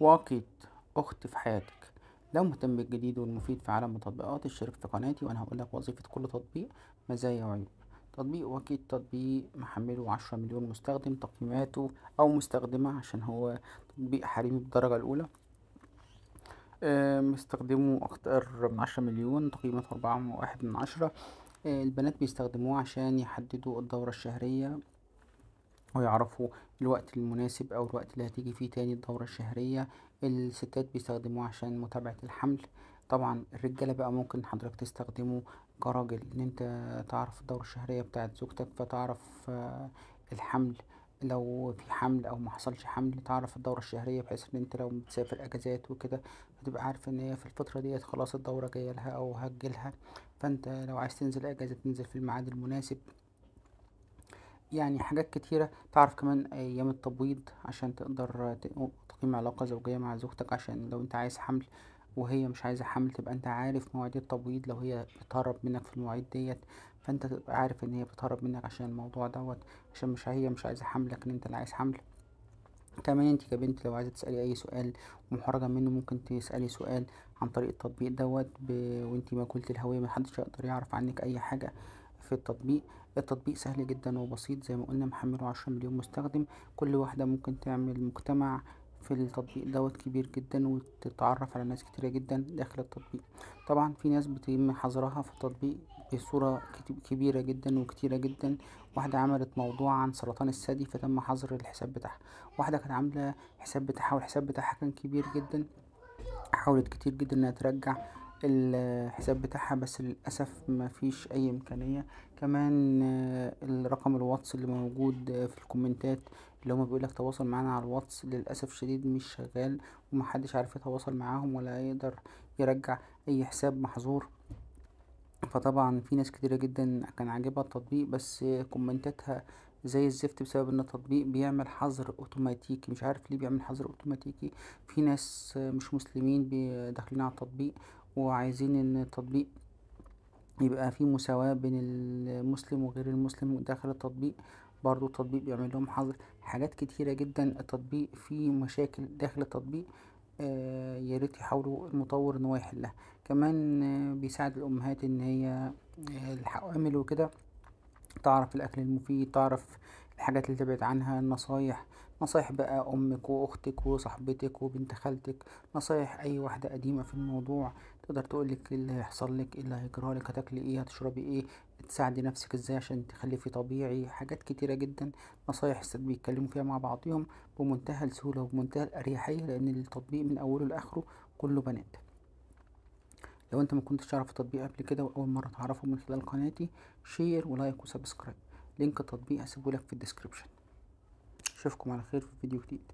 واقيت أخت في حياتك. لو مهتم بالجديد والمفيد في عالم التطبيقات اشترك في قناتي وأنا هقولك وظيفة كل تطبيق، مزايا وعيوب. تطبيق واكيد تطبيق محمله 10 مليون مستخدم، تقييماته أو مستخدمة عشان هو تطبيق حريمي بالدرجة الأولى. مستخدمه أكتر من 10 مليون، تقييماته 4.1 من 10. البنات بيستخدموه عشان يحددوا الدورة الشهرية ويعرفوا الوقت المناسب او الوقت اللي هتيجي فيه تاني الدورة الشهرية. الستات بيستخدموه عشان متابعة الحمل. طبعا الرجالة بقى ممكن حضرتك تستخدمه كراجل ان انت تعرف الدورة الشهرية بتاعت زوجتك، فتعرف الحمل، لو في حمل او ما حصلش حمل تعرف الدورة الشهرية، بحيث ان انت لو بتسافر اجازات وكده هتبقى عارف ان هي في الفترة ديت خلاص الدورة جاية لها او هتجيلها، فانت لو عايز تنزل اجازة تنزل في الميعاد المناسب. يعني حاجات كتيرة. تعرف كمان أيام التبويض عشان تقدر تقيم علاقة زوجية مع زوجتك، عشان لو انت عايز حمل وهي مش عايزة حمل تبقى انت عارف مواعيد التبويض، لو هي بتهرب منك في المواعيد ديت فانت تبقى عارف ان هي بتهرب منك عشان الموضوع دوت، عشان مش هي مش عايزة حمل لكن انت اللي عايز حمل. كمان انت كبنت لو عايزة تسألي اي سؤال ومحرجة منه ممكن تسألي سؤال عن طريق التطبيق دوت وانت مجهولة الهوية، محدش يقدر يعرف عنك اي حاجة في التطبيق. التطبيق سهل جدا وبسيط زي ما قلنا، محمله 10 مليون مستخدم. كل واحدة ممكن تعمل مجتمع في التطبيق دوت كبير جدا وتتعرف على ناس كتيرة جدا داخل التطبيق. طبعا في ناس بيتم حظرها في التطبيق بصورة كبيرة جدا وكتيرة جدا. واحدة عملت موضوع عن سرطان الثدي فتم حظر الحساب بتاعها. واحدة كانت عاملة حساب بتاعها والحساب بتاعها كان كبير جدا، حاولت كتير جدا انها ترجع الحساب بتاعها بس للأسف ما فيش أي إمكانية. كمان الرقم الواتس اللي موجود في الكومنتات اللي هما بيقولك تواصل معانا على الواتس للأسف شديد مش شغال، ومحدش عارف يتواصل معاهم ولا يقدر يرجع أي حساب محظور. فطبعا في ناس كتيرة جدا كان عاجبها التطبيق بس كومنتاتها زي الزفت بسبب ان التطبيق بيعمل حظر اوتوماتيكي، مش عارف ليه بيعمل حظر اوتوماتيكي. في ناس مش مسلمين داخلين على التطبيق وعايزين ان التطبيق يبقى فيه مساواة بين المسلم وغير المسلم داخل التطبيق، برضو التطبيق بيعمل لهم حظر. حاجات كتيرة جدا التطبيق فيه مشاكل داخل التطبيق، ياريت يحاولوا المطور ان هو يحلها. كمان بيساعد الامهات ان هي الحوامل وكده تعرف الاكل المفيد، تعرف الحاجات اللي تبعد عنها، النصايح، نصايح بقى امك واختك وصاحبتك وبنت خالتك، نصايح اي واحدة قديمة في الموضوع تقدر تقولك ايه اللي هيحصل لك، ايه اللي هيجرالك، هتاكلي ايه، هتشربي ايه، تساعدي نفسك ازاي عشان تخلفي طبيعي. حاجات كتيرة جدا، نصايح بيتكلموا فيها مع بعضهم بمنتهى السهولة وبمنتهى الأريحية، لأن التطبيق من أوله لآخره كله بنات. لو انت ما كنتش تعرف التطبيق قبل كده واول مره تعرفه من خلال قناتي، شير ولايك وسبسكرايب. لينك التطبيق هسيبهولك في الديسكريبشن. اشوفكم على خير في فيديو جديد.